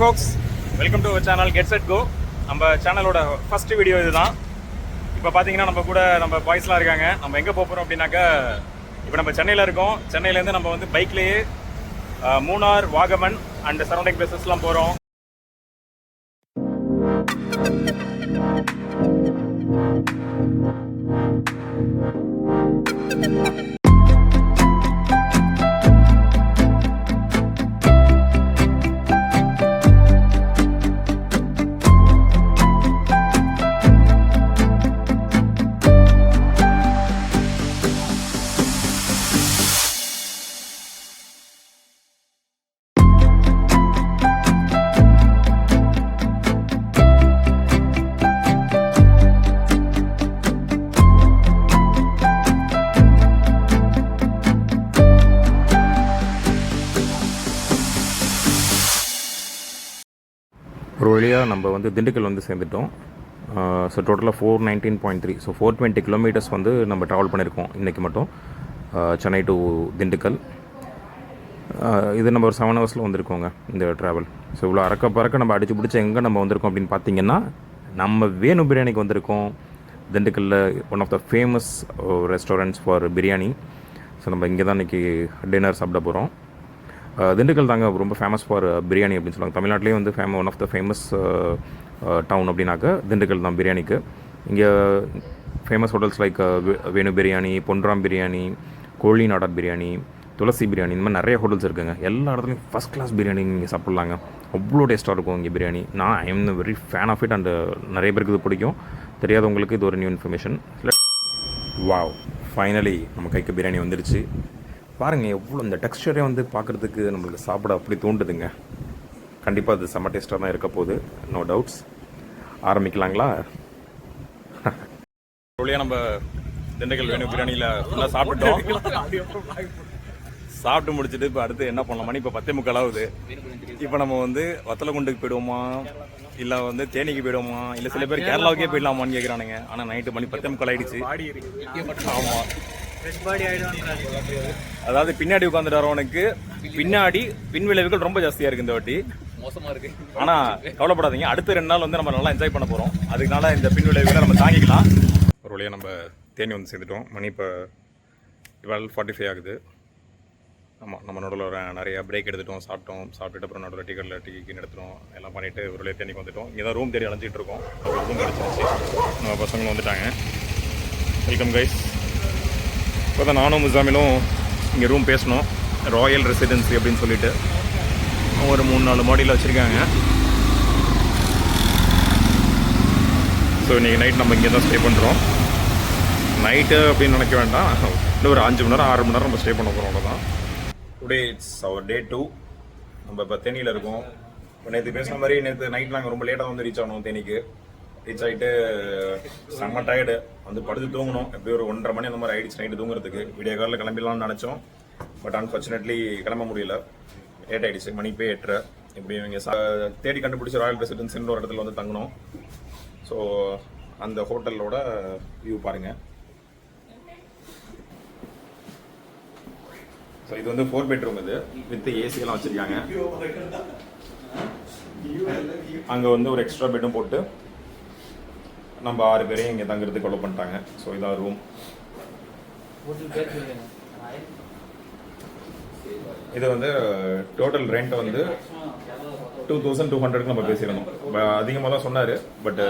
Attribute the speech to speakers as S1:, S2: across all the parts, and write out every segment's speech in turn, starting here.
S1: folks, welcome to our channel Get Set Go. நம்ம சேனலோட first video இதுதான். இப்போ பார்த்தீங்கன்னா நம்ம கூட நம்ம பாய்ஸ்லாம் இருக்காங்க. நம்ம எங்கே போகிறோம் அப்படின்னாக்கா இப்போ நம்ம சென்னையில் இருக்கோம். சென்னையிலேருந்து நம்ம வந்து பைக்லேயே மூணார், வாகமன் அண்ட் சரௌண்டிங் பிளேசஸ்லாம் போகிறோம்.
S2: ஒரு வழியாக நம்ம வந்து திண்டுக்கல் வந்து சேர்ந்துட்டோம். ஸோ டோட்டலாக 419.3, ஸோ 420 கிலோமீட்டர்ஸ் வந்து நம்ம ட்ராவல் பண்ணியிருக்கோம் இன்றைக்கி மட்டும், சென்னை டு திண்டுக்கல். இது நம்ம ஒரு 7 ஹவர்ஸில் வந்திருக்கோங்க இந்த ட்ராவல். ஸோ இவ்வளோ பறக்க நம்ம அடித்து பிடிச்சி எங்கே நம்ம வந்திருக்கோம் அப்படின்னு பார்த்தீங்கன்னா, நம்ம வேணு பிரியாணிக்கு வந்திருக்கோம். திண்டுக்கல்லில் one of the famous restaurants for biryani. So நம்ம இங்கே தான் இன்றைக்கி டின்னர் சாப்பிட போகிறோம். திண்டுக்கல் தாங்க ரொம்ப ஃபேமஸ் ஃபார் பிரியாணி அப்படின்னு சொல்லுவாங்க. தமிழ்நாட்டிலே வந்து one of the famous town அப்படின்னாக்க திண்டுக்கல் தான் பிரியாணிக்கு. இங்கே famous hotels like Venu biryani, Ponram biryani, Kozhi Nadar biryani, துளசி பிரியாணி, இந்த மாதிரி நிறைய ஹோட்டல்ஸ் இருக்குங்க. எல்லா இடத்துலையும் ஃபஸ்ட் கிளாஸ் பிரியாணி நீங்கள் சாப்பிட்லாங்க. அவ்வளோ டேஸ்ட்டாக இருக்கும் இங்கே பிரியாணி. நான் I am very fan of it. And நிறைய பேருக்கு இது பிடிக்கும். தெரியாதவங்களுக்கு இது ஒரு நியூ இன்ஃபர்மேஷன். வாவ், ஃபைனலி நம்ம கைக்கு பிரியாணி வந்துடுச்சு. பாருங்கள், எவ்வளோ இந்த டெக்ஸ்டரே வந்து பார்க்குறதுக்கு நம்மளுக்கு சாப்பிட அப்படி தோண்டுதுங்க. கண்டிப்பாக அது செம்ம டேஸ்ட்டாக தான் இருக்க போகுது, நோ டவுட்ஸ். ஆரம்பிக்கலாங்களா?
S1: நம்ம திண்டுக்கல் வேணு பிரியாணியில் ஃபுல்லாக சாப்பிட்டோம். சாப்பிட்டு முடிச்சுட்டு இப்போ அடுத்து என்ன பண்ணலாம்? மணி இப்போ 10:45 ஆகுது. இப்போ நம்ம வந்து வத்தலகுண்டுக்கு போயிடுவோமா, இல்லை வந்து தேனிக்கு போயிடுவோமா, இல்லை சில பேர் கேரளாவுக்கே போயிடலாமான்னு கேட்குறானுங்க. ஆனால் நைட்டு மணி 10:45 ஆகிடுச்சு. ஆமாம், அதாவது பின்னாடி உட்காந்துட்டு வரவனுக்கு பின்னாடி பின் விளைவுகள் ரொம்ப ஜாஸ்தியாக இருக்குது இந்த வாட்டி. மோசமாக இருக்குது. ஆனால் கவலைப்படாதீங்க, அடுத்த 2 நாள் வந்து நம்ம நல்லா என்ஜாய் பண்ண போகிறோம். அதுக்குனால இந்த பின் விளைவுகளை நம்ம தாங்கிக்கலாம். ஒரு வழியாக நம்ம தேனி வந்து சேர்ந்துட்டோம். மணி இப்போ 12:45 ஆகுது. ஆமாம், நம்ம நடுவில் நிறைய பிரேக் எடுத்துட்டோம், சாப்பிட்டுட்டு அப்புறம் நடுவில் டீ எடுத்துட்டோம், எல்லாம் பண்ணிவிட்டு ஒரு வழியாக தேனிக்கு வந்துட்டோம். இங்கே தான் ரூம் தேடி அலைஞ்சிட்டு இருக்கோம். ரூம் கிடச்சிருச்சு. நம்ம பசங்களும் வந்துட்டாங்க. Welcome guys. இப்போ தான் நானும் முசாமிலும் இங்கே ரூம் பேசணும். ராயல் ரெசிடென்சி அப்படின்னு சொல்லிட்டு ஒரு 3-4 மாடியில் வச்சுருக்காங்க. ஸோ இன்றைக்கி நைட் நம்ம இங்கே தான் ஸ்டே பண்ணுறோம். நைட்டு அப்படின்னு நினைக்க வேண்டாம், இன்னும் ஒரு 5 மணி நேரம் 6 மணி நேரம் நம்ம ஸ்டே பண்ண போகிறோம். அவ்வளோதான். டுடே இட்ஸ் அவர் டே 2. நம்ம இப்போ தேனியில் இருக்கோம். இப்போ நேற்று பேசுன மாதிரி நேற்று நைட் நாங்கள் ரொம்ப லேட்டாக வந்து ரீச் ஆகணும். தேனிக்கு ரீச் ஆகிட்டு செம்ம டயர்டு, வந்து படுத்து தூங்கணும். எப்படி ஒரு 1:30 மணி அந்த மாதிரி ஆகிடுச்சு நைட்டு தூங்குறதுக்கு. விடிய காலில் கிளம்பிடலாம்னு நினச்சோம். பட் அன்ஃபார்ச்சுனேட்லி கிளம்ப முடியல, லேட் ஆகிடுச்சு. மணி போய் 8:30. இப்படி இவங்க தேடி கண்டுபிடிச்சி ராயல் ரெசிடென்சின்னு ஒரு இடத்துல வந்து தங்கணும். ஸோ அந்த ஹோட்டலோட வியூ பாருங்கள். ஸோ இது வந்து 4 பெட்ரூம். இது வித் ஏசியெல்லாம் வச்சுருக்காங்க. அங்கே வந்து ஒரு எக்ஸ்ட்ரா பெட்டும் போட்டு நம்ம 6 பேரையும் இங்கே தங்குறதுக்கு கொலை பண்ணிட்டாங்க. ஸோ இதான் ரூம். இது வந்து டோட்டல் ரெண்ட் வந்து 2200 நம்ம பேசியிருந்தோம். அதிகமாக தான் சொன்னார். பட்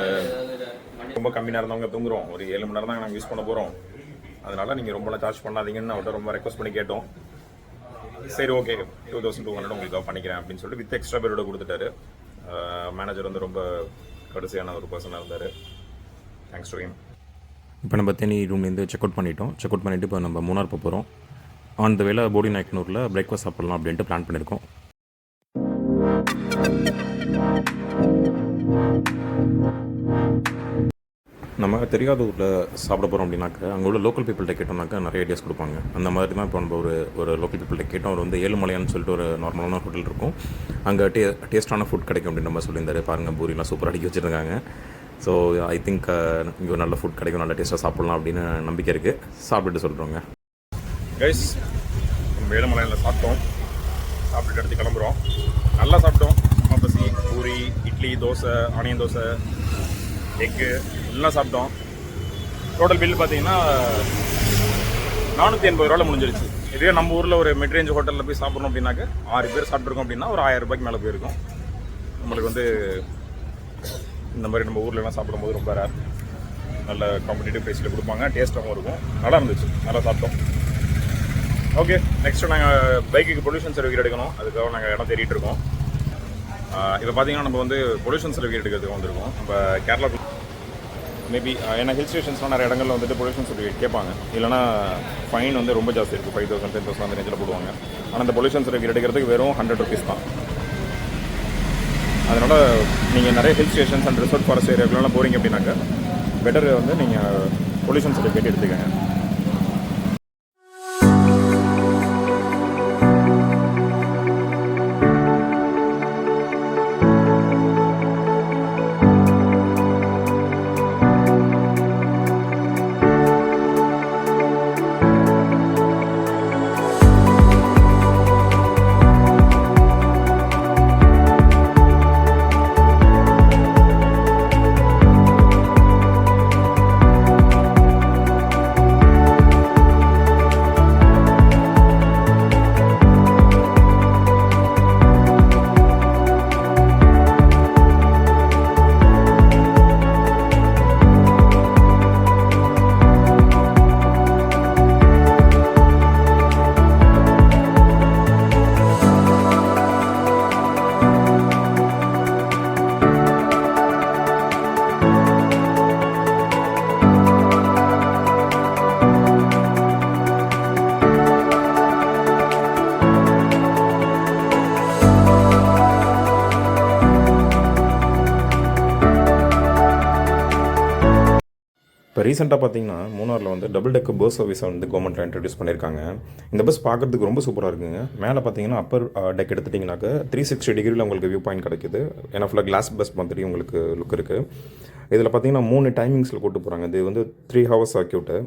S1: ரொம்ப கம்மி நேரம் தான் அவங்க தூங்குறோம். ஒரு 7 மணி நேரம் தான் நாங்கள் யூஸ் பண்ண போகிறோம். அதனால் நீங்கள் ரொம்பலாம் சார்ஜ் பண்ணாதீங்கன்னு அவர்கிட்ட ரொம்ப ரெக்வஸ்ட் பண்ணி கேட்டோம். சரி, ஓகே, 2200 உங்களுக்கு பண்ணிக்கிறேன் அப்படின்னு சொல்லிட்டு வித் எக்ஸ்ட்ரா பேரோட கொடுத்துட்டாரு. மேனேஜர் வந்து ரொம்ப கடைசியான ஒரு பர்சனாக இருந்தார். Thanks to him.
S2: இப்போ நம்ம தேனி ரூம்லேருந்து செக் அவுட் பண்ணிவிட்டு இப்போ நம்ம மூணார் போகிறோம். அந்த வேளை போடி நாயக்கனூரில் பிரேக்ஃபாஸ்ட் சாப்பிட்லாம் அப்படின்ட்டு பிளான் பண்ணியிருக்கோம். நம்ம தெரியாத ஊரில் சாப்பிட போகிறோம் அப்படின்னாக்கா அங்கே உள்ள லோக்கல் பீப்புள்கிட்ட கேட்டோம்னாக்கா நிறைய ஐடியாஸ் கொடுப்பாங்க. அந்த மாதிரி தான் இப்போ நம்ம ஒரு லோக்கல் பீப்புள்கிட்ட கேட்டோம். அவர் வந்து ஏழுமலையான்னு சொல்லிட்டு ஒரு நார்மலான ஹோட்டல் இருக்கும். அங்கே டேஸ்ட்டான ஃபுட் கிடைக்கும் அப்படின்னு நம்ம சொல்லியிருந்தாரு. பாருங்கள், பூரிலாம் சூப்பராக அடிக்க வச்சுருக்காங்க. ஸோ ஐ திங்க் இங்கே ஒரு நல்ல ஃபுட் கிடைக்கும், நல்ல டேஸ்ட்டாக சாப்பிட்லாம் அப்படின்னு நம்பிக்கை இருக்குது. சாப்பிட்டுட்டு சொல்கிறோங்க.
S1: கைஸ், நம்ம ஏழுமலையில் சாப்பிட்டுட்டு எடுத்து கிளம்புறோம். நல்லா சாப்பிட்டோம். பசி பூரி இட்லி தோசை ஆனியன் தோசை எக்கு எல்லாம் சாப்பிட்டோம். டோட்டல் பில் பார்த்தீங்கன்னா 480 ரூபாயில் முடிஞ்சிருச்சு. இதே நம்ம ஊரில் ஒரு மிட் ரேஞ்ச் ஹோட்டலில் போய் சாப்பிட்றோம் அப்படின்னாக்க 6 பேர் சாப்பிட்ருக்கோம் அப்படின்னா ஒரு 1000 ரூபாய்க்கு மேலே போயிருக்கும். நம்மளுக்கு வந்து இந்த மாதிரி நம்ம ஊர்லலாம் சாப்பிடும்போது ரொம்ப ரேர். நல்ல காம்படிட்டிவ் ப்ரைஸில் கொடுப்பாங்க, டேஸ்ட்டாகவும் இருக்கும். நல்லா இருந்துச்சு, நல்லா சாப்பிட்டோம். ஓகே, நெக்ஸ்ட்டு நாங்கள் பைக்குக்கு பொல்யூஷன் சர்டிஃபிகேட் எடுக்கணும். அதுக்காக நாங்கள் இடம் தேடிட்டு இருக்கோம். இப்போ பார்த்தீங்கன்னா நம்ம வந்து பொல்யூஷன் சர்டிஃபிகேட் எடுக்கிறதுக்கு வந்திருக்கோம். நம்ம கேரளா மேபி ஏன்னா ஹில் ஸ்டேஷன்ஸ்லாம் நிறைய இடங்களில் வந்துட்டு பொல்யூஷன் சர்டிஃபிகேட் கேட்பாங்க. இல்லைனா ஃபைன் வந்து ரொம்ப ஜாஸ்தி இருக்குது, 5000 10,000 அந்த ரேஞ்சில் போடுவாங்க. ஆனால் அந்த பொல்யூஷன் சர்டிஃபிகேட் எடுக்கிறதுக்கு வெறும் 100 ருபீஸ் தான். அதனால் நீங்கள் நிறைய hill stations and resort forest ஏரியாக்கெலாம் போகிறீங்க அப்படின்னாக்க பெட்டர் வந்து நீங்கள் பொல்யூஷன் சர்டிஃபிகேட் எடுத்துக்கங்க.
S2: இப்போ ரீசெண்டாக பார்த்தீங்கன்னா மூணாரில் வந்து டபுள் டெக்கு பஸ் சர்வீஸை வந்து கவர்மெண்ட்டில் இன்ட்ரடியூஸ் பண்ணியிருக்காங்க. இந்த பஸ் பார்க்குறதுக்கு ரொம்ப சூப்பராக இருக்குங்க. மேலே பார்த்தீங்கன்னா அப்பர் டெக் எடுத்துட்டிங்கனாக்க 360 டிகிரியில் உங்களுக்கு வியூ பாயிண்ட் கிடைக்குது. ஏன்னா ஃபுல்லாக கிளாஸ் பஸ் மாதிரி உங்களுக்கு லுக் இருக்குது. இதில் பார்த்தீங்கன்னா 3 டைமிங்ஸில் கூட்டு போகிறாங்க. இது வந்து 3 ஹவர்ஸ் சர்க்யூட்டு.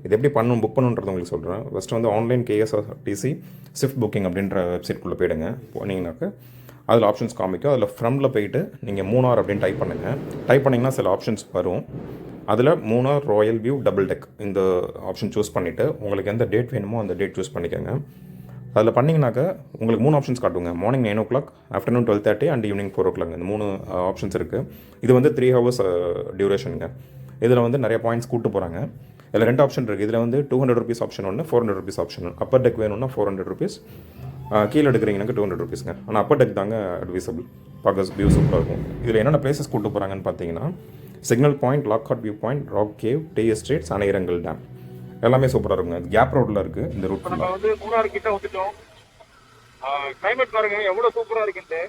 S2: இது எப்படி புக் பண்ணுன்றது உங்களுக்கு சொல்கிறேன். ஃபஸ்ட்டு வந்து ஆன்லைன் KSRTC ஸ்விஃப்ட் புக்கிங் அப்படின்ற வெப்சைட்குள்ளே போயிடுங்க. போனீங்கன்னாக்க அதில் ஆப்ஷன்ஸ் காமிக்கும். அதில் ஃப்ரமில் போயிட்டு நீங்கள் மூணார் அப்படின்னு டைப் பண்ணுங்கள். டைப் பண்ணிங்கன்னா சில ஆப்ஷன்ஸ் வரும். அதில் Munnar Royal view double tech இந்த ஆப்ஷன் சூஸ் பண்ணிவிட்டு உங்களுக்கு எந்த டேட் வேணுமோ அந்த டேட் சூஸ் பண்ணிக்கோங்க. அதில் பண்ணிங்கனாக்கா உங்களுக்கு 3 ஆப்ஷன்ஸ் காட்டுங்க. Morning 9 o'clock, afternoon 12:30 and evening 4 o'clock. இந்த 3 ஆப்ஷன்ஸ் இருக்குது. இது வந்து 3 hours டியூரேஷனுங்க. இதில் வந்து நிறைய பாயிண்ட்ஸ் கூட்டு போகிறாங்க. இதில் 2 ஆப்ஷன் இருக்குது. இதில் வந்து 200 ருபீஸ் ஆப்ஷன் ஒன்று, 400 ருபீஸ் ஆப்ஷன். அப்பர் டெக் வேணும்னா 400 ருபீஸ், கீழே எடுக்கிறீங்கன்னாக்க 200 ருபீஸ்ங்க. ஆனால் அப்பர் டெக் தாங்க அட்வைசபிள். பார்க்க வியூ சூப்பராக இருக்கும். இதில் என்னென்ன பிளேசஸ் கூட்டு போகிறாங்கன்னு பார்த்தீங்கன்னா signal point, Lockhart view point, rock cave, tea estates, Anayirangal dam எல்லாமே சூப்பராக இருக்குங்க. கேப் ரோட்டில் இருக்குது இந்த ரூட்.
S1: நம்ம வந்து மூணாறு கிட்ட வந்துட்டோம். கிளைமேட் பாருங்க எவ்வளோ சூப்பராக இருக்குன்ட்டு.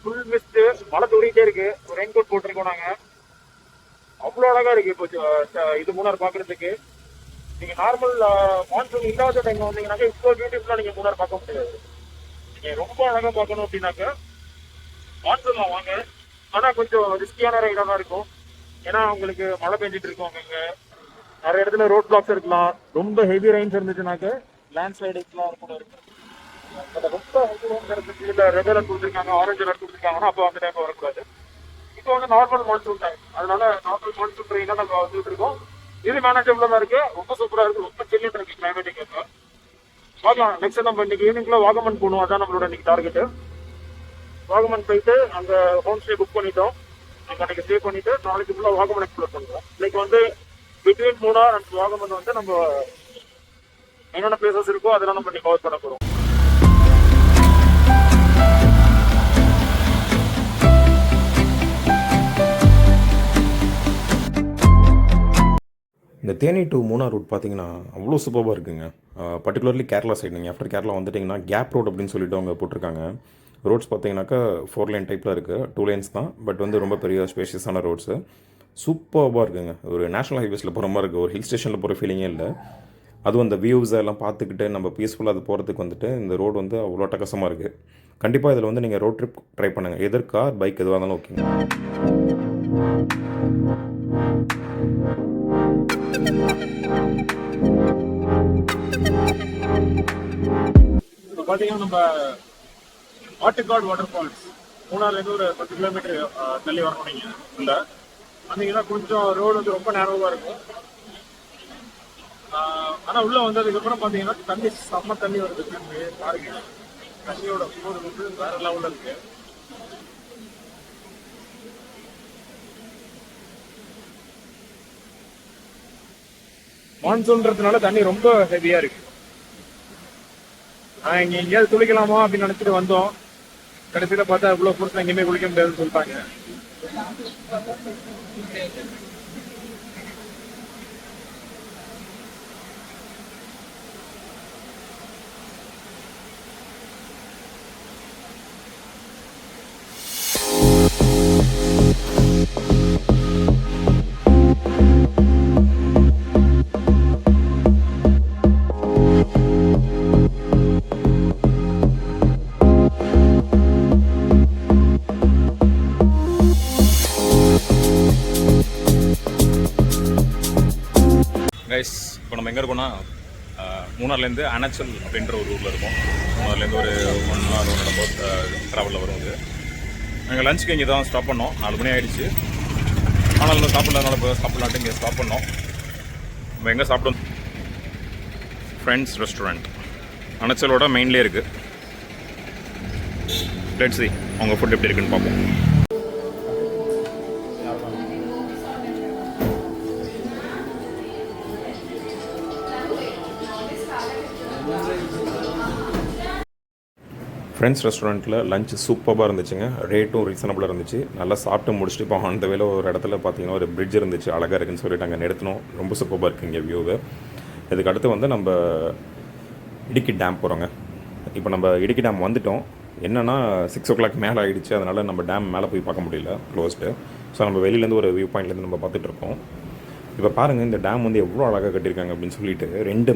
S1: ஃபுல் மிஸ்ட், மழை தூரிக்கிட்டே இருக்கு. ஒரு ரெயின் கோட் போட்டிருக்கோம் நாங்கள். அவ்வளோ அழகாக இருக்குது இப்போ இது மூணாறு பார்க்குறதுக்கு. நீங்கள் நார்மல் மான்சூன் இல்லாத டைம் வந்தீங்கன்னாக்கா இவ்வளோ பியூட்டிஃபுல்லாக நீங்கள் மூணாறு பார்க்க முடியாது. நீங்கள் ரொம்ப அழகாக பார்க்கணும் அப்படின்னாக்கா மான்சூனில் வாங்க. ஆனால் கொஞ்சம் ரிஸ்கியான ரைடாக தான் இருக்கும். ஏன்னா உங்களுக்கு மழை பெஞ்சிட்டு இருக்கும். அங்கே நிறைய இடத்துல ரோட் பிளாக்ஸ் இருக்கலாம். ரொம்ப ஹெவி ரெயின்ஸ் இருந்துச்சுனாக்க லேண்ட்ஸ்லைடிங்ஸ்லாம் கூட இருக்கு. ரொம்ப ஹெவி ரெயின்ஸ் இருந்துச்சு, இல்லை ரெட் அலர்ட் கொடுத்துருக்காங்க, ஆரஞ்சு அலர்ட் கொடுத்துருக்காங்கன்னா அப்போ அந்த டைம் வரக்கூடாது. இப்போ வந்து நார்மல் மான்சூன் டைம், அதனால நார்மல் மான்சூன் ட்ரெயினாக நம்ம வந்துட்டு இருக்கோம். இது மேனேஜபிளாக தான் இருக்கு. ரொம்ப சூப்பராக இருக்கு. ரொம்ப சில்லுன்னு இருக்கு கிளைமேட்டிக். இப்போ பார்க்கலாம். நெக்ஸ்ட் நம்ம இன்னைக்கு ஈவினிங்ல வாகமன் போகணும். அதான் நம்மளோட இன்னைக்கு டார்கெட்டு. வாகமன் போயிட்டு அங்கே ஹோம் ஸ்டே புக் பண்ணிட்டோம். நம்ம அன்னைக்கு ஸ்டே பண்ணிட்டு நாளைக்கு ஃபுல்லாக வாகமன் எக்ஸ்ப்ளோர் பண்ணுவோம். இன்னைக்கு வந்து பிட்வீன் மூணார் அண்ட் வாகமன் வந்து நம்ம என்னென்ன பிளேசஸ் இருக்கோ அதெல்லாம் நம்ம இன்னைக்கு கவர் பண்ண போகிறோம்.
S2: இந்த தேனி டு மூணார் ரூட் பார்த்தீங்கன்னா அவ்வளோ சூப்பராக இருக்குங்க. Particularly Kerala side. நீங்கள் ஆஃப்டர் கேரளா வந்துட்டிங்கன்னா கேப் ரோட் அப்படின்னு சொல்லிட்டு அவங்க போட்டிருக்காங்க. ரோட்ஸ் பார்த்தீங்கன்னாக்கா 4 லைன் டைப்பில் இருக்குது. 2 லைன்ஸ் தான், பட் வந்து ரொம்ப பெரிய ஸ்பேஷியஸான ரோட்ஸு. சூப்பராக இருக்குங்க. ஒரு நேஷனல் ஹைவேஸில் போகிற மாதிரி இருக்குது. ஒரு ஹில் ஸ்டேஷனில் போகிற ஃபீலிங்கே இல்லை. அதுவும் அந்த வியூஸை எல்லாம் பார்த்துக்கிட்டு நம்ம பீஸ்ஃபுல்லாக அது போகிறதுக்கு வந்துட்டு இந்த ரோடு வந்து அவ்வளோ அட்டகாசமாக இருக்குது. கண்டிப்பாக இதில் வந்து நீங்கள் ரோட் ட்ரிப் ட்ரை பண்ணுங்கள். எதர் கார், பைக் எதுவாக இருந்தாலும் ஓகேங்க.
S1: இப்போ பார்த்தீங்கன்னா நம்ம ஆட்டுக்காடு வாட்டர் ஃபால்ஸ்
S3: மூணாறுலேருந்து ஒரு 10 கிலோமீட்டர் தள்ளி வரணும் நீங்கள் உள்ள வந்தீங்கன்னா கொஞ்சம் ரோடு வந்து ரொம்ப நேரமாக இருக்கும். ஆனால் உள்ளே வந்ததுக்கப்புறம் பார்த்தீங்கன்னா தண்ணி செம்ம தண்ணி வருது. பாருங்க தண்ணியோட ஃப்ளோ வந்து வேற லெவலில் இருக்கு. மான்சூன்றதுனால தண்ணி ரொம்ப ஹெவியா இருக்கு. இங்க எங்கேயாவது குளிக்கலாமா அப்படின்னு நினைச்சிட்டு வந்தோம். கடைசியில பார்த்தா இவ்வளவு பொருட்கள் எங்கேயுமே குளிக்க முடியாதுன்னு சொல்லிட்டாங்க.
S1: கைஸ், இப்போ நம்ம எங்கே இருக்கோம்னா மூணாறுலேருந்து அனச்சல் அப்படின்ற ஒரு ஊரில் இருக்கோம். மூணாறுலேருந்து ஒரு 1 hour 1.5 hours ட்ராவலில் வரும் இது. நாங்கள் லஞ்சுக்கு இங்கே தான் ஸ்டாப் பண்ணோம். 4 மணி ஆகிடுச்சு. ஆனால் இன்னும் சாப்பிட்றதுனால இப்போ சாப்பிட்லான்ட்டு இங்கே ஸ்டாப் பண்ணோம். நம்ம எங்கே சாப்பிட்டோம்? ஃப்ரெண்ட்ஸ் ரெஸ்டாரண்ட் அனச்சலோட மெயின்லேயே இருக்குது. லெட்ஸ் see அவங்க ஃபுட் எப்படி இருக்குன்னு பார்ப்போம்.
S2: ஃப்ரெண்ட்ஸ் ரெஸ்டாரண்ட்டில் லஞ்ச் சூப்பராக இருந்துச்சுங்க. ரேட்டும் ரீசனபிளாக இருந்துச்சு. நல்லா சாப்பிட்டு முடிச்சுட்டு இப்போ அந்த வேலை ஒரு இடத்துல பார்த்தீங்கன்னா ஒரு பிரிட்ஜ் இருந்துச்சு, அழகாக இருக்குன்னு சொல்லிட்டு அங்கே நிறுத்தினோம். ரொம்ப சூப்பராக இருக்குது இங்கே வியூவு. இதுக்கு அடுத்து வந்து நம்ம இடுக்கி டேம் போகிறோங்க. இப்போ நம்ம இடுக்கி டேம் வந்துட்டோம். என்னென்னா 6 o'clock மேலே ஆகிடுச்சு. அதனால் நம்ம டேம் மேலே போய் பார்க்க முடியல, க்ளோஸ்டு. ஸோ நம்ம வெளியிலேருந்து ஒரு வியூ பாயிண்ட்லேருந்து நம்ம பார்த்துட்ருக்கோம். இப்போ பாருங்கள் இந்த டேம் வந்து எவ்வளோ அழகாக கட்டியிருக்காங்க அப்படின்னு சொல்லிட்டு. 2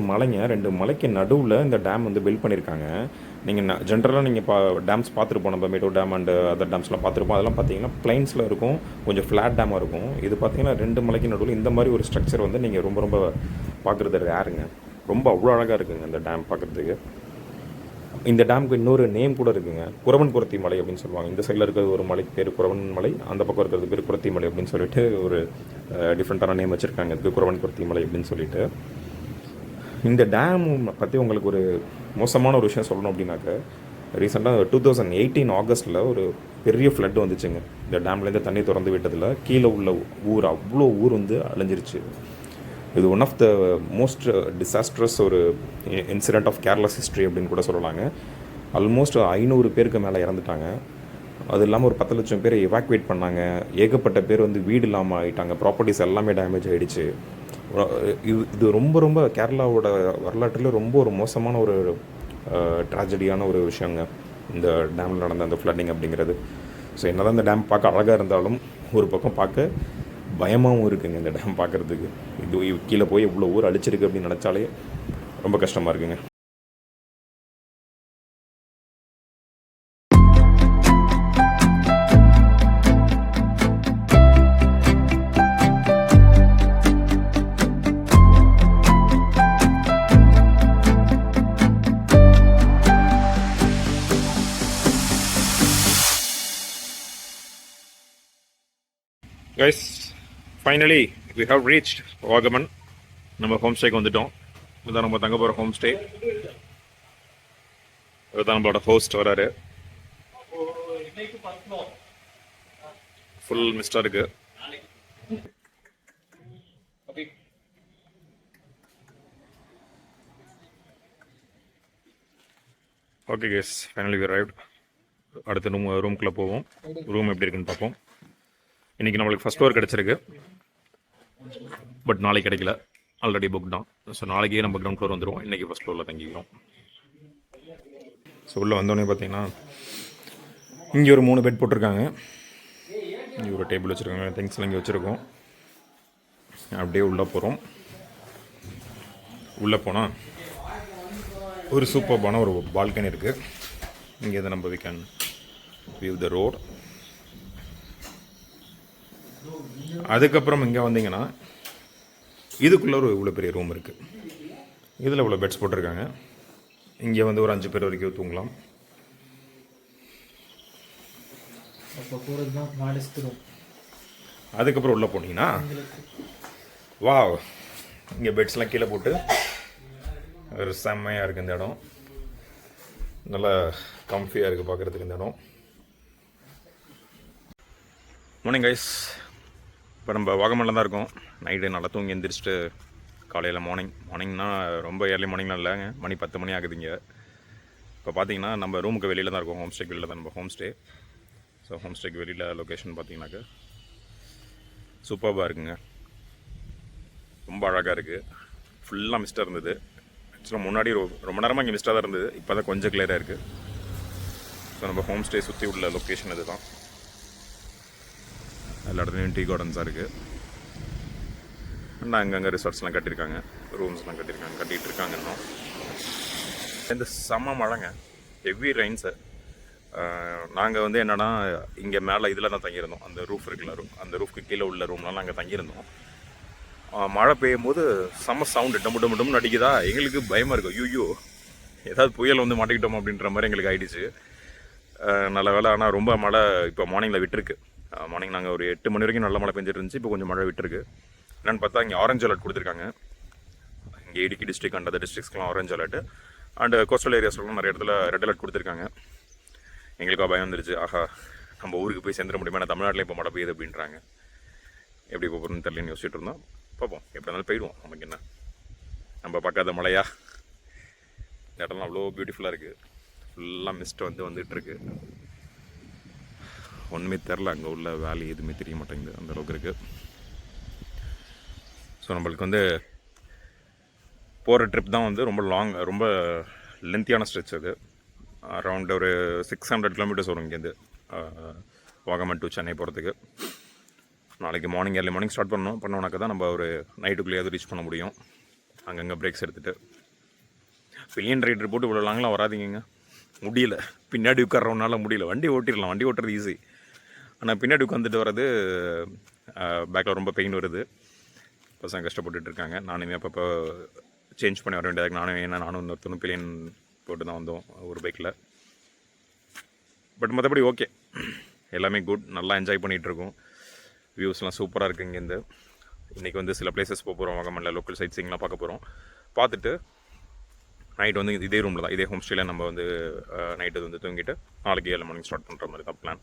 S2: மலைக்கு நடுவில் இந்த டேம் வந்து பில்ட் பண்ணியிருக்காங்க. நீங்கள் ஜென்ரலாக நீங்கள் டேம்ஸ் பார்த்துருப்போம், நம்ம மேட்டூர் டேம் அண்டு அதர் டேம்ஸ்லாம் பார்த்துருப்போம். அதெல்லாம் பார்த்தீங்கன்னா பிளைன்ஸில் இருக்கும், கொஞ்சம் ஃப்ளாட் டேமாக இருக்கும். இது பார்த்தீங்கன்னா 2 மலைக்கு நடுவில் இந்த மாதிரி ஒரு ஸ்ட்ரக்சர் வந்து நீங்கள் ரொம்ப பார்க்குறது ரேருங்க. ரொம்ப அவ்வளோ அழகாக இருக்குங்க இந்த டேம் பார்க்குறதுக்கு. இந்த டேமுக்கு இன்னொரு நேம் கூட இருக்குங்க, குறவன் குரத்தி மலை அப்படின்னு சொல்லுவாங்க. இந்த சைடில் இருக்கிறது ஒரு மலைக்கு பேர் குறவன் மலை, அந்த பக்கம் இருக்கிறது பேர் குரத்தி மலை அப்படின்னு சொல்லிட்டு ஒரு டிஃப்ரெண்ட்டான நேம் வச்சுருக்காங்க இதுக்கு, குறவன் குரத்தி மலை அப்படின்னு சொல்லிட்டு. இந்த டேம் பற்றி உங்களுக்கு ஒரு மோசமான ஒரு விஷயம் சொல்லணும் அப்படின்னாக்க, ரீசெண்டாக 2018 ஆகஸ்ட்டில் ஒரு பெரிய ஃப்ளட் வந்துச்சுங்க. இந்த டேம்லேருந்து தண்ணி திறந்து விட்டதில் கீழே உள்ள ஊர் அவ்வளோ ஊர் வந்து அழிஞ்சிருச்சு. இது one of the most disastrous ஒரு இன்சிடென்ட் ஆஃப் கேர்லஸ் ஹிஸ்ட்ரி அப்படின்னு கூட சொல்லலாங்க. ஆல்மோஸ்ட் 500 பேருக்கு மேலே இறந்துட்டாங்க. அது இல்லாமல் ஒரு 10 லட்சம் பேரை எவாக்குவேட் பண்ணாங்க. ஏகப்பட்ட பேர் வந்து வீடு இல்லாமல் ஆகிட்டாங்க. ப்ராப்பர்ட்டிஸ் எல்லாமே டேமேஜ் ஆகிடுச்சு. இது ரொம்ப கேரளாவோட வரலாற்றில் ரொம்ப ஒரு மோசமான ஒரு ட்ராஜடியான ஒரு விஷயங்க இந்த டேமில் நடந்த அந்த ஃப்ளட்டிங் அப்படிங்கிறது. ஸோ என்னதான் இந்த டேம் பார்க்க அழகாக இருந்தாலும் ஒரு பக்கம் பார்க்க பயமாகவும் இருக்குங்க இந்த டேம் பார்க்குறதுக்கு. இது கீழே போய் இவ்வளோ ஊர் அழிச்சிருக்கு அப்படின்னு நினச்சாலே ரொம்ப கஷ்டமாக இருக்குங்க.
S1: Guys, finally we have reached Vagamon. நம்ம ஹோம் ஸ்டேக்கு வந்துட்டோம். இதுதான் நம்ம தங்க போகிற ஹோம் ஸ்டே. இதுதான் நம்மளோட ஹோஸ்ட் வராரு. ஃபுல் மிஸ்டாக இருக்கு. Okay guys, finally we arrived. அடுத்த ரூம்குள்ளே போவோம். ரூம் எப்படி இருக்குன்னு பார்ப்போம். இன்றைக்கி நம்மளுக்கு ஃபஸ்ட் ஃப்ளோர் கிடச்சிருக்கு, பட் நாளைக்கு கிடைக்கல, ஆல்ரெடி புக் தான். ஸோ நாளைக்கே நம்ம கிரவுண்ட் ஃப்ளோர் வந்துடுவோம். இன்றைக்கி ஃபஸ்ட் ஃப்ளோரில் தங்கிக்கிறோம். ஸோ உள்ளே வந்தோடனே பார்த்தீங்கன்னா இங்கே ஒரு 3 பெட் போட்டிருக்காங்க. இங்கே ஒரு டேபிள் வச்சுருக்காங்க, திங்ஸ்லாம் இங்கே வச்சுருக்கோம். அப்படியே உள்ளே போகிறோம். உள்ளே போனால் ஒரு சூப்பர்பான ஒரு பால்கனி இருக்குது. இங்கேருந்து நம்ம we can view the road. அதுக்கப்புறம் இங்கே வந்தீங்கன்னா இதுக்குள்ளே ஒரு இவ்வளோ பெரிய ரூம் இருக்குது. இதில் இவ்வளோ பெட்ஸ் போட்டிருக்காங்க. இங்கே வந்து ஒரு 5 பேர் வரைக்கும் தூங்கலாம்.
S4: அப்போ போகிறது தான் மாடஸ்திரும்
S2: அதுக்கப்புறம் உள்ளே போனீங்கன்னா வாவ், இங்கே பெட்ஸ்லாம் கீழே போட்டு ஒரு செம்மையாக இருக்குது இந்த இடம். நல்லா கம்ஃபியாக இருக்குது பார்க்குறதுக்கு இந்த இடம். மார்னிங் கைஸ், இப்போ நம்ம வாகமனில் தான் இருக்கோம். நைட்டு நல்லா தூங்கி எந்திரிச்சிட்டு காலையில் மார்னிங்னா ரொம்ப ஏர்லி மார்னிங்லாம் இல்லைங்க, மணி 10 மணி ஆகுதுங்க. இப்போ பார்த்தீங்கன்னா நம்ம ரூமுக்கு வெளியில் தான் இருக்கோம், ஹோம் ஸ்டேக்கு வெளியில் தான் நம்ம ஹோம் ஸ்டே. ஸோ ஹோம் ஸ்டேக்கு வெளியில் லொக்கேஷன் பார்த்தீங்கன்னாக்க சூப்பராக இருக்குங்க, ரொம்ப அழகாக இருக்குது. ஃபுல்லாக மிஸ்டாக இருந்தது. ஆக்சுவலாக முன்னாடி ரொம்ப நேரமாக இங்கே மிஸ்டாக தான் இருந்தது, இப்போ தான் கொஞ்சம் கிளியராக இருக்குது. ஸோ நம்ம ஹோம் ஸ்டே சுற்றி உள்ள லொக்கேஷன் இது தான். எல்லா இடத்துலையும் டீ கார்டன்ஸாக இருக்குது. அண்ட் அங்கங்கே ரிசார்ட்ஸ்லாம் கட்டியிருக்காங்க, ரூம்ஸ்லாம் கட்டிகிட்டு இருக்காங்க இன்னும். இந்த செம்ம மழைங்க, ஹெவி ரெயின்ஸு. நாங்கள் வந்து என்னென்னா இங்கே மேலே இதில் தான் தங்கியிருந்தோம், அந்த ரூஃப் இருக்குல்ல, அந்த ரூஃப்க்கு கீழே உள்ள ரூம்லாம் நாங்கள் தங்கியிருந்தோம். மழை பெய்யும் போது செம்ம சவுண்டு டம்முன்னு அடிக்குதா, எங்களுக்கு பயமாக இருக்கும். ஐயோ ஏதாவது புயல் வந்து மாட்டிக்கிட்டோம் அப்படின்ற மாதிரி எங்களுக்கு ஆகிடுச்சு. நல்ல வேலை, ஆனால் ரொம்ப மழை இப்போ மார்னிங்கில் விட்டுருக்கு. மார்னிங் நாங்கள் ஒரு 8 மணி வரைக்கும் நல்ல மழை பெஞ்சிட்டு இருந்துச்சு. இப்போ கொஞ்சம் மழை விட்டுருக்கு. என்னென்னு பார்த்தா இங்கே ஆரஞ்சு அலர்ட் கொடுத்துருக்காங்க. இங்கே இடுக்கி டிஸ்ட்ரிக்ட் அண்ட் அதர் டிஸ்ட்ரிக்ஸ்க்கெலாம் ஆரஞ்சு அலர்ட். அண்டு கோஸ்டல் ஏரியாஸ்லாம் நிறைய இடத்துல ரெட் அலர்ட் கொடுத்துருக்காங்க. எங்களுக்கும் பயம் வந்துருச்சு, ஆஹா நம்ம ஊருக்கு போய் சேர்ந்துட முடியுமா, நான் தமிழ்நாட்டில் இப்போ மழை பெய்யுது அப்படின்றாங்க. எப்படி போகிறோன்னு தெரியலன்னு யோசிச்சுட்டு இருந்தோம். பார்ப்போம், எப்படி இருந்தாலும் போயிடுவோம், நமக்கு என்ன, நம்ம பார்க்காத மழையா. இந்த இடம்லாம் அவ்வளோ பியூட்டிஃபுல்லாக இருக்குது. ஃபுல்லாக மிஸ்ட் வந்துட்டுருக்கு. ஒன்றுமே தெரில, அங்கே உள்ள வேலி எதுவுமே தெரிய மாட்டேங்குது, அந்தளவுக்கு இருக்குது. ஸோ நம்மளுக்கு வந்து போகிற ட்ரிப் தான் வந்து ரொம்ப லென்த்தியான ஸ்ட்ரெச். அது அரவுண்ட் ஒரு 600 கிலோமீட்டர்ஸ் வரும் இங்கேருந்து வாகமன் டு சென்னை போகிறதுக்கு. நாளைக்கு ஏர்லி மார்னிங் ஸ்டார்ட் பண்ணோம்னாக்கா தான் நம்ம ஒரு நைட்டுக்குள்ளேயாவது ரீச் பண்ண முடியும். அங்கங்கே பிரேக்ஸ் எடுத்துகிட்டு பில்லியன் ரைடர் போட்டு இவ்வளோ லாங்கெலாம் வராதிங்க, முடியல. பின்னாடி உட்கார்றவனால முடியல. வண்டி ஓட்டிடலாம், வண்டி ஓட்டுறது ஈஸி. ஆனால் பின்னாடி உட்காந்துட்டு வர்றது பேக்கில் ரொம்ப பெயின் வருது. பசங்க கஷ்டப்பட்டுட்டு இருக்காங்க. நானுமே அப்பப்போ சேஞ்ச் பண்ணி வர வேண்டியதாக. நானும் இன்னொருத்தனும் பில்லியன் போட்டு தான் வந்தோம் ஒரு பைக்கில். பட் மற்றபடி ஓகே, எல்லாமே குட். நல்லா என்ஜாய் பண்ணிகிட்ருக்கோம். வியூஸ்லாம் சூப்பராக இருக்குது இங்கேருந்து. இன்றைக்கி வந்து சில பிளேசஸ் போக போகிறோம், வாகமனில் லோக்கல் சைட் சீங்லாம் பார்க்க போகிறோம். பார்த்துட்டு நைட் வந்து இதே ரூமில் தான், இதே ஹோம் ஸ்டேயில் நம்ம வந்து நைட்டு வந்து தூங்கிட்டு நாளைக்கு ஏர்லி மார்னிங் ஸ்டார்ட் பண்ணுற மாதிரி தான் பிளான்.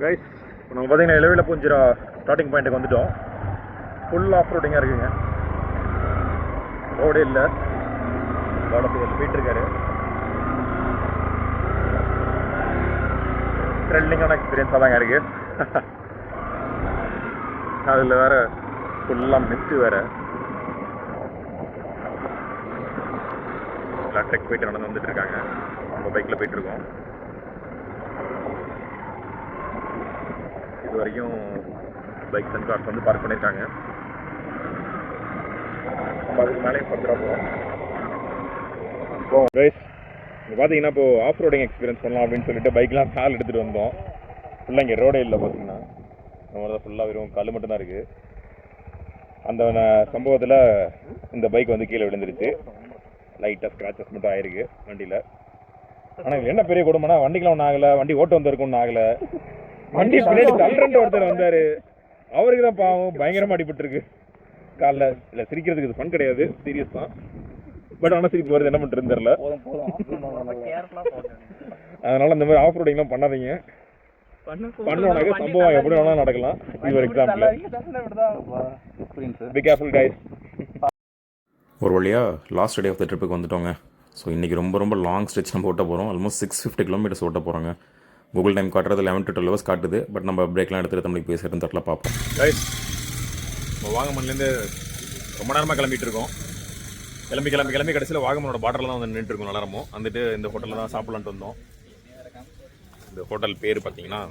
S2: கைஸ், இப்போ நம்ம பார்த்தீங்கன்னா இளவேல பூஞ்சிரா ஸ்டார்டிங் பாயிண்ட்டுக்கு வந்துவிட்டோம். ஃபுல் ஆஃப் ரோடிங்காக இருக்குங்க, ரோடே இல்லை. போயிட்டுருக்காரு. த்ரில்லிங்கான எக்ஸ்பீரியன்ஸாக தாங்க இருக்குது. அதில் வேறு ஃபுல்லாக மிஸ்ட்டு வேறு. எல்லாம் ட்ரெக் போயிட்டு நடந்து வந்துட்டுருக்காங்க. நம்ம பைக்கில் போயிட்டுருக்கோம். இது வரைக்கும் பைக்ஸ் அண்ட் கார்ஸ் வந்து பார்க் பண்ணியிருக்காங்க.
S1: நம்ம அதுக்கு மேலேயும் ஃபர்தராக போகிறோம். கைஸ் இங்கே பார்த்தீங்கன்னா இப்போ ஆஃப் ரோடிங் எக்ஸ்பீரியன்ஸ் பண்ணலாம் அப்படின்னு சொல்லிட்டு பைக்லாம் கால் எடுத்துகிட்டு வந்தோம். ஃபுல்லாக இங்கே ரோடே இல்லை பார்த்தீங்கன்னா, நம்ம தான் ஃபுல்லாக வெறும் கல் மட்டும்தான் இருக்குது. அந்த சம்பவத்தில் இந்த பைக் வந்து கீழே விழுந்துருச்சு. லைட்டாக ஸ்க்ராச்சஸ் மட்டும் ஆயிருக்கு வண்டியில். ஆனால் இது என்ன பெரிய கொடுமைனா வண்டிக்கெலாம் ஒன்றும் ஆகலை, வண்டி ஓட்ட வந்திருக்கும் ஒன்றும் ஆகலை. வண்டி பின்னாடி தள்ளுறன்ட்டு ஒருத்தர் வந்தார், அவருக்கு தான் பாவம் பயங்கரமாக அடிபட்டுருக்கு காலில். இல்லை சிரிக்கிறதுக்கு இது ஃபன் கிடையாது, சீரியஸ் தான். பட் ஆனால் சிரிப்பு வருது, என்ன பண்ணுறது தெரியல. அதனால் இந்த மாதிரி ஆஃப் ரோடிங்லாம் பண்ணாதீங்க. பண்ணோனாக்க சம்பவம் எப்படி வேணாலும் நடக்கலாம். இது ஒரு எக்ஸாம்பிள். Be careful guys.
S2: ஒரு வழியாக லாஸ்ட் டே ஆஃப் த ட்ரிப்புக்கு வந்துட்டோங்க. ஸோ இன்றைக்கி ரொம்ப லாங் ஸ்ட்ரெச் நம்ம ஓட்ட போகிறோம். ஆல்மோஸ்ட் 650 கிலோமீட்டர்ஸ் ஓட்ட போகிறோங்க. கூகுள் டைம் காட்டுறது 11 to 12 hours காட்டுது. பட் நம்ம பிரேக்லாம் எடுத்துகிட்டு நம்மளுக்கு பேசுகிறதுன்னு தரல பார்ப்போம்.
S1: கைஸ் இப்போ வாகமன்லேருந்து ரொம்ப நேரமாக கிளம்பிட்டு இருக்கோம். கிளம்பி கடைசியில் வாகமனோட பார்டரில் தான் வந்து நின்றுட்டு இருக்கோம். நேரமும் வந்துட்டு இந்த ஹோட்டலில் தான் சாப்பிட்லான்ட்டு வந்தோம். இந்த ஹோட்டல் பேர் பார்த்தீங்கன்னா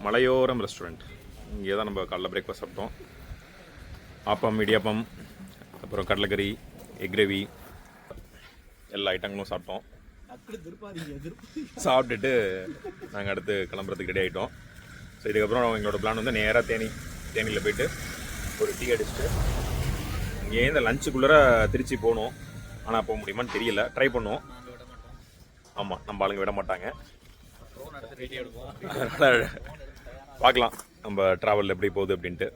S1: மலையோரம் ரெஸ்டாரண்ட். இங்கே தான் நம்ம காலைல பிரேக்ஃபாஸ்ட் சாப்பிட்டோம். ஆப்பம், இடியாப்பம், அப்புறம் கடலைக்கறி, எக் கிரேவி, எல்லா ஐட்டங்களும் சாப்பிட்டோம். சாப்பிட்டுட்டு நாங்கள் அடுத்து கிளம்புறதுக்கு ரெடி ஆகிட்டோம். ஸோ இதுக்கப்புறம் எங்களோட பிளான் வந்து நேராக தேனியில் போயிட்டு ஒரு டீ அடிச்சுட்டு இங்கே இந்த லஞ்சுக்குள்ளே திருச்சி போகணும். ஆனால் போக முடியுமான்னு தெரியல, ட்ரை பண்ணுவோம். ஆமாம், நம்ம ஆளுங்க விட மாட்டாங்க. அதனால் பார்க்கலாம் நம்ம ட்ராவல் எப்படி போகுது அப்படின்ட்டு.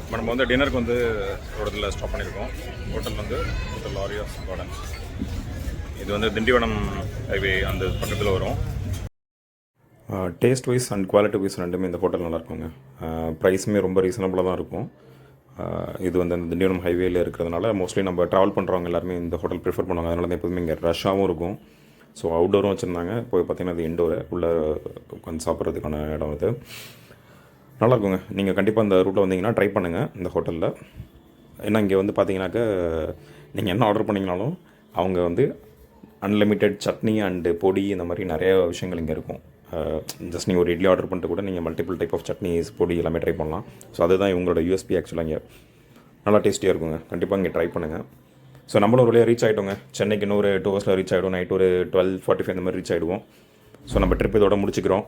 S1: இப்போ நம்ம வந்து டின்னருக்கு வந்து ஒரு இதில் ஸ்டாப் பண்ணியிருக்கோம். ஹோட்டல் வந்து ஹோட்டல் ஆரியாஸ் கார்டன். இது வந்து திண்டிவனம் ஹைவே அந்த பக்கத்தில் வரும்.
S2: Taste wise and quality wise ரெண்டுமே இந்த ஹோட்டல் நல்லாயிருக்குங்க. ப்ரைஸுமே ரொம்ப ரீசனபுளாக தான் இருக்கும். இது வந்து அந்த திண்டிவனம் ஹைவேயில் இருக்கிறதுனால மோஸ்ட்லி நம்ம ட்ராவல் பண்ணுறவங்க எல்லாருமே இந்த ஹோட்டல் ப்ரிஃபர் பண்ணுவாங்க. அதனால தான் எப்போதுமே இங்கே ரஷ்ஷாகவும் இருக்கும். ஸோ அவுட்டோரும் வச்சுருந்தாங்க. இப்போ பார்த்திங்கன்னா அது இன்டோரு உள்ளே உட்காந்து சாப்பிட்றதுக்கான இடம் இது. நல்லாயிருக்குங்க. நீங்கள் கண்டிப்பாக இந்த ரூட்டில் வந்தீங்கன்னா ட்ரை பண்ணுங்கள் இந்த ஹோட்டலில். ஏன்னா இங்கே வந்து பார்த்தீங்கன்னாக்க நீங்கள் என்ன ஆர்டர் பண்ணிங்கனாலும் அவங்க வந்து அன்லிமிட்டெட் சட்னி அண்டு பொடி இந்த மாதிரி நிறைய விஷயங்கள் இங்கே இருக்கும். ஜஸ்ட் நீங்கள் ஒரு இட்லி ஆர்டர் பண்ணிட்டு கூட நீங்கள் மல்டிபிள் டைப் ஆஃப் சட்னிஸ் பொடி எல்லாமே ட்ரை பண்ணலாம். ஸோ அதுதான் இவங்களோட யூஎஸ்பி ஆக்சுவலாக. இங்கே நல்லா டேஸ்டியாக இருக்குங்க. கண்டிப்பாக இங்கே ட்ரை பண்ணுங்கள். ஸோ நம்மளும் ஒரு வழியாக ரீச் ஆகிட்டோங்க. சென்னைக்கு இன்னொரு 2 hours ரீச் ஆகிடும். நைட் ஒரு 12:45 இந்த மாதிரி ரீச் ஆகிடுவோம். ஸோ நம்ம ட்ரிப் இதோட முடிச்சுக்கிறோம்.